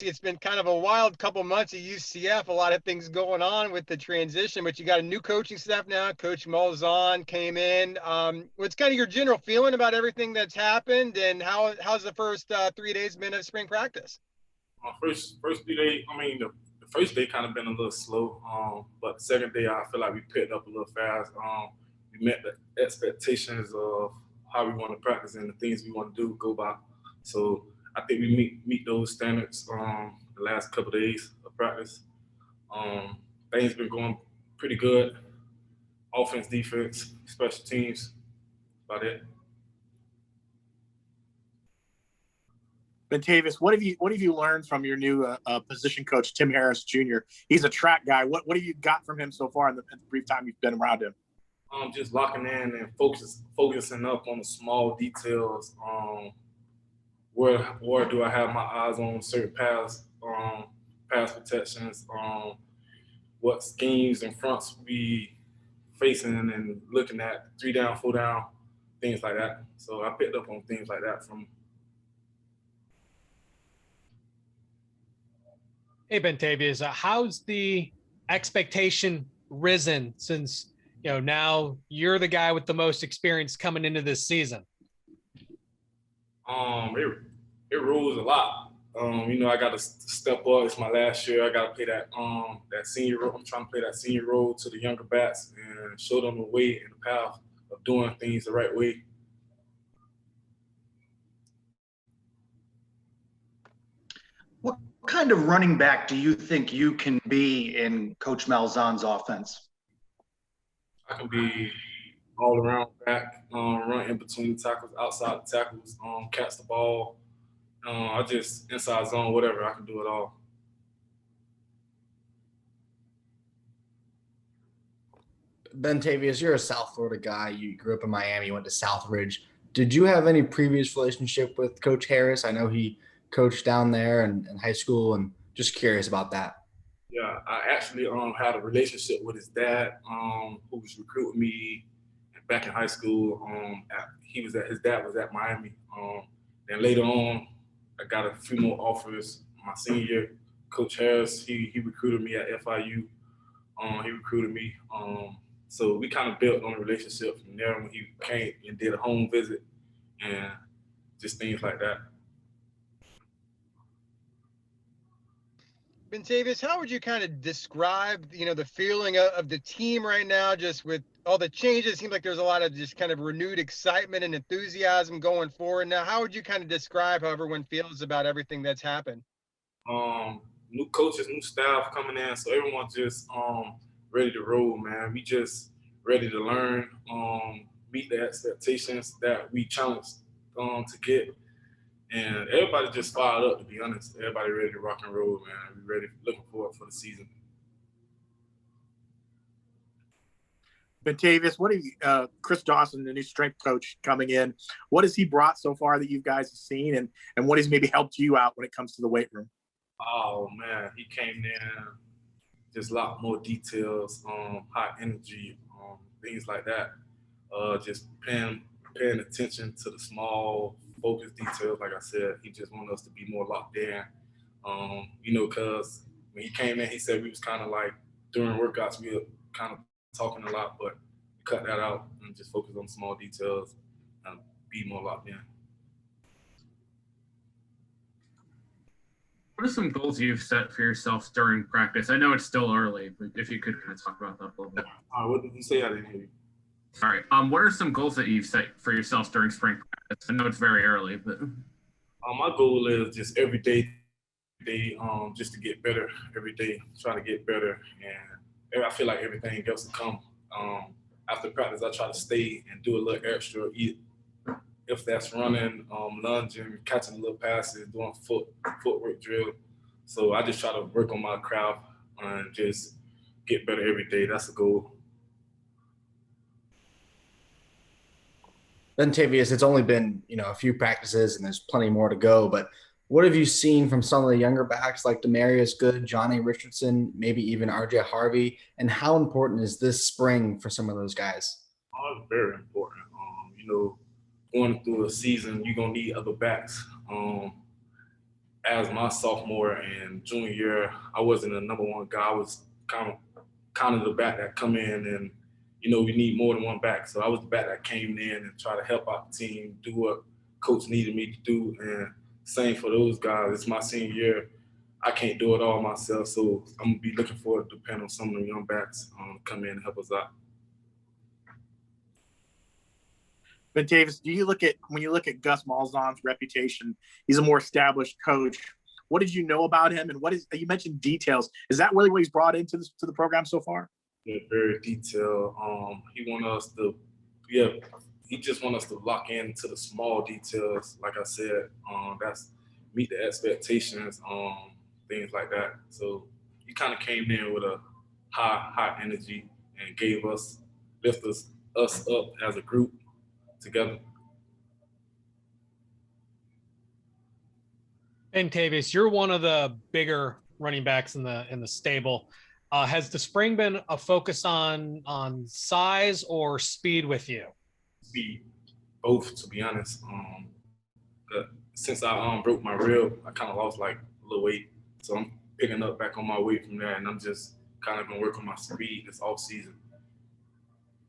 it's been kind of a wild couple months at UCF. A lot of things going on with the transition, but you got a new coaching staff now. Coach Malzahn came in. What's kind of your general feeling about everything that's happened, and how's the first 3 days been of spring practice? First 3 days, I mean, the first day kind of been a little slow, but the second day I feel like we picked up a little fast. We met the expectations of how we want to practice and the things we want to do go by. So I think we meet those standards the last couple of days of practice. Um, Things been going pretty good. Offense, defense, special teams, about it. Bentavious, what have you learned from your new position coach, Tim Harris Jr.? He's a track guy. What have you got from him so far in the brief time you've been around him? Just locking in and focusing up on the small details. Where do I have my eyes on certain pass protections, what schemes and fronts we facing and looking at 3 down, 4 down, things like that. So I picked up on things like that from. Hey, Bentavious, how's the expectation risen since, now you're the guy with the most experience coming into this season? It rose a lot. I got to step up. It's my last year. I got to play that senior role. I'm trying to play that senior role to the younger bats and show them the way and the path of doing things the right way. What kind of running back do you think you can be in Coach Malzahn's offense? I can be all around back, run in between the tackles, outside the tackles, catch the ball. I just inside zone, whatever. I can do it all. Bentavious, you're a South Florida guy. You grew up in Miami, went to Southridge. Did you have any previous relationship with Coach Harris? I know he coached down there in high school, and just curious about that. Yeah, I actually had a relationship with his dad, who was recruiting me back in high school. His dad was at Miami. Then later on, I got a few more offers. My senior year, Coach Harris, he recruited me at FIU. He recruited me. So we kind of built on a relationship from there when he came and did a home visit and just things like that. Bentavious, how would you kind of describe, the feeling of the team right now, just with all the changes? It seems like there's a lot of just kind of renewed excitement and enthusiasm going forward. Now, how would you kind of describe how everyone feels about everything that's happened? New coaches, new staff coming in, so everyone's just ready to roll, man. We just ready to learn, meet the expectations that we challenged to get. And everybody just fired up, to be honest. Everybody ready to rock and roll, man. We ready, looking forward for the season. Bentavious, what have you, Chris Dawson, the new strength coach coming in, what has he brought so far that you guys have seen, and what has maybe helped you out when it comes to the weight room? Oh, man, he came in, just a lot more details, high energy, things like that. Just paying attention to the small, focused details. Like I said, he just wanted us to be more locked in. Because when he came in, he said we was kind of like during workouts we were kind of talking a lot, but we cut that out and just focus on small details and be more locked in. What are some goals you've set for yourself during practice? I know it's still early, but if you could kind of talk about that a little bit. What did you say? I didn't hear you. Sorry. What are some goals that you've set for yourself during spring practice? I know it's very early, but my goal is just every day, just to get better every day, try to get better, and I feel like everything else will come. After practice, I try to stay and do a little extra. If that's running, lunging, catching a little passes, doing footwork drill. So I just try to work on my craft and just get better every day. That's the goal. Bentavious, it's only been, a few practices and there's plenty more to go, but what have you seen from some of the younger backs like Demarius Good, Johnny Richardson, maybe even RJ Harvey, and how important is this spring for some of those guys? Oh, it's very important. Going through a season, you're going to need other backs. as my sophomore and junior year, I wasn't the number one guy. I was kind of the back that come in and, you know, we need more than one back. So I was the back that came in and tried to help out the team, do what coach needed me to do. And same for those guys. It's my senior year. I can't do it all myself. So I'm going to be looking forward to depend on some of the young backs come in and help us out. Bentavious, when you look at Gus Malzahn's reputation, he's a more established coach. What did you know about him, and you mentioned details? Is that really what he's brought into the program so far? Yeah, very detailed. He just want us to lock into the small details. Like I said, that's meet the expectations, things like that. So he kind of came in with a high energy and lifted us up as a group together. Bentavious, you're one of the bigger running backs in the stable. Has the spring been a focus on size or speed with you? Speed, both, to be honest. Since I broke my rib, I kind of lost like a little weight, so I'm picking up back on my weight from there, and I'm just kind of gonna work on my speed this off season.